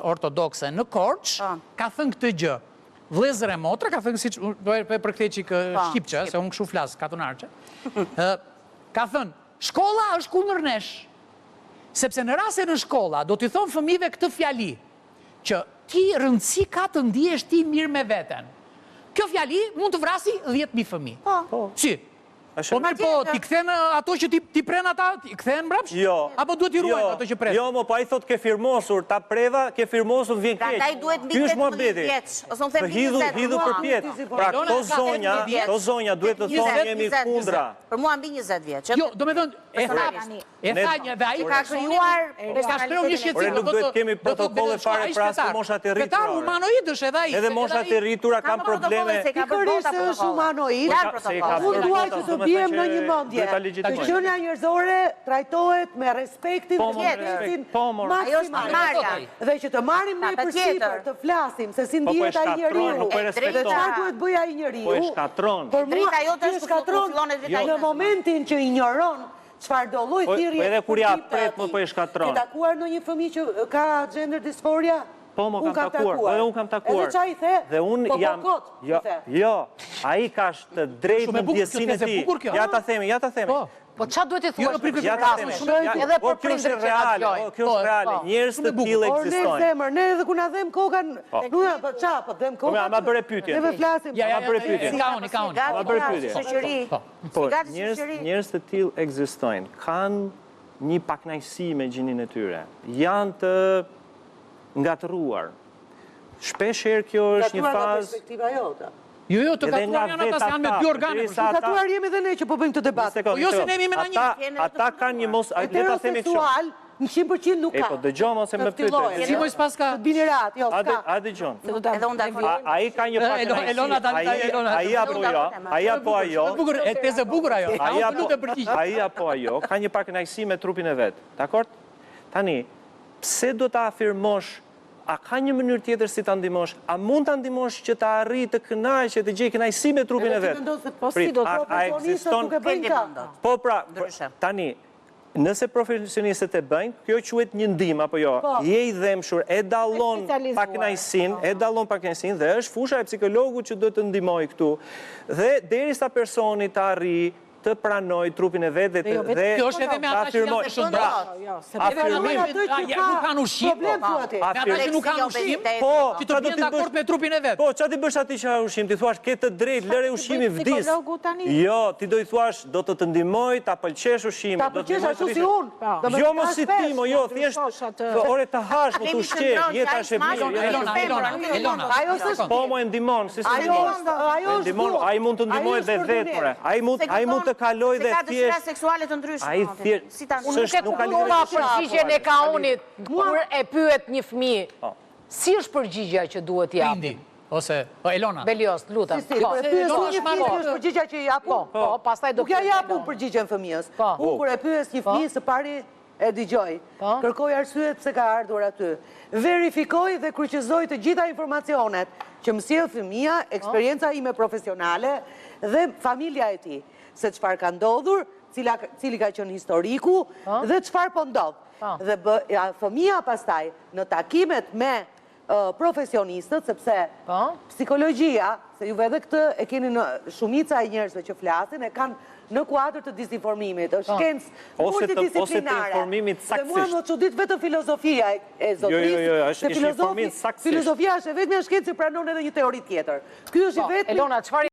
ortodokse në Korç, ka thënë këtë gjë. Vëllezër e motra, ka thënë siç për këtë çik shqipçe, se unë kshu flas katunarçe. Ka thënë, shkolla është kundër nesh. Sepse në rast se në shkolla do t'i thonë fëmijëve këtë fjali, që ti rëndësi ka të ndihesh ti mirë me veten. Kjo fjali mund të vrasi 10.000 fëmijë. Po. Si? Po mirë, po, ti kthen ato që ti pren ata, ti kthen mbrapsht? Jo. Apo duhet i ruajnë ato që pren? Jo, po ai thot ke firmosur, ta preva, ke firmosur vjen keq. Prandaj duhet mbi 18 vjeç, ose unë them 20. Hidhu për pjet. Pra këto zonja duhet të thonë jemi kundra. Për mua mbi 20 vjeç. Jo, do me thënë, e tha një dhe ai ka krijuar ka shprehur një shqetësim. Nuk duhet kemi protokolle fare për as moshat e rritura. Këta humanoidësh edhe ai. Edhe moshat e rritura kanë probleme. Pikërisht është humanoid. Unë duaj që të bijem në një mendje. Të qenia njerëzore trajtohet me respektin maksimal. Dhe që të marrim ne përsipër të flasim se si ndihet ai njeriu. Dhe çfarë duhet bëj ai njeriu? Po e shkatron. Drejta jote është të fillon në momentin që ignoron çfarë do lloj thirrje. Po edhe kur ja pret më po e shkatron. Ke takuar ndonjë fëmijë që ka gender dysphoria? Po, më kam takuar, edhe unë kam takuar. Edhe qa i the? Dhe unë jam... Jo, a i ka shtë drejt në ndjesinë e ti. Ja ta themi. Po qa duhet i thua? Ja ta themi. Edhe për prindër që nga gjojnë. Kjo është reale, njërës të tillë ekzistojnë. Ne edhe ku na dhem kokën, po qa, po dhem kokën. Ma bërë pyetje. Ne flasim. Ja, ka unë. Ma bërë pyetje. Po, njërës të tillë ekzistojnë. Kanë një paknajsi me gjinin e tyre. Janë të ngatëruar. Shpesh herë kjo është një fazë... Ngatëruar nga perspektiva jote. Jo, të katuar janë ata se janë me dy organe. Të katuar jemi dhe ne që po bëjmë të debat. Jo se ne jemi me në një. Ata kanë një mos... Heteroseksual, 100% nuk ka. E po, dëgjohë ose me pyte. Si mos pas ka... Të bini rat, jo, s'ka. A dëgjohë. Edhe unë dakoj. A i ka një paknajsi. A i apo jo. A i apo ajo. E tezë bukur ajo. A i apo ajo. Ka një paknajsi me trupin e vetë. Dakord? Tani, pse do ta afirmosh? A ka një mënyrë tjetër si ta ndihmosh? A mund ta ndihmosh që ta arrijë të kënaqë, të gjej kënaqësi me trupin e vet? Po si do profesionistët nuk e bëjnë ka? Po pra, tani, nëse profesionistët e bëjnë, kjo quhet një ndihmë apo jo? Je i dhemshur, e dallon pakënaqësinë dhe është fusha e psikologut që do të ndihmojë këtu. Dhe derisa personi të arrijë të pranoj trupin e vetë dhe kjo është edhe me ata që janë të shëndra. Nuk kanë ushqim. Me ata që nuk kanë ushqim, që të bjen dakord me trupin e vetë. Po, qa ti bësh ati që ha ushqim? Ti thuash, ke të drejt, lëre ushqimi vdis. Jo, ti do i thuash, do të të ndihmoj, ta pëlqesh ushqimi. Ta pëlqesh ashtu si unë. Jo, mos si ti, mo, jo, thjesht, ore të hash, më të ushqesh, jeta është e Elona. Po, mo e ndihmon, si se ndihmon. Ai mund të ndihmoj dhe vetë, ai mund të kaloj dhe thjesht... Se ka dëshira seksuale të ndryshme. Unë nuk e kuptova përgjigjen e Kaunit kur e pyet një fëmijë. Si është përgjigja që duhet jap? Indi, ose Elona. Belios, lutem. Kur e pyes një fëmijë është përgjigja që i jap. Po, pastaj do të jap përgjigjen fëmijës. Unë kur e pyes një fëmijë së pari e dëgjoj. Kërkoj arsye pse ka ardhur aty. Verifikoj dhe kryqëzoj të gjitha informacionet që më sjell fëmia, eksperjenca ime profesionale dhe familja e tij. Se çfarë ka ndodhur, cili ka qenë historiku dhe çfarë po ndodh. Dhe fëmia pastaj në takimet me profesionistët, sepse psikologjia, se juve edhe këtë e keni në shumica e njerëzve që flasin, e kanë në kuadër të disinformimit, është shkencë multidisciplinare. Ose të informimit saksisht. Dhe mua më çudit vetëm filozofia e zotrisë. Jo, është informim saksisht. Filozofia është e vetmja shkencë që pranon edhe një teori tjetër. Ky është i vetmi. Elona, çfarë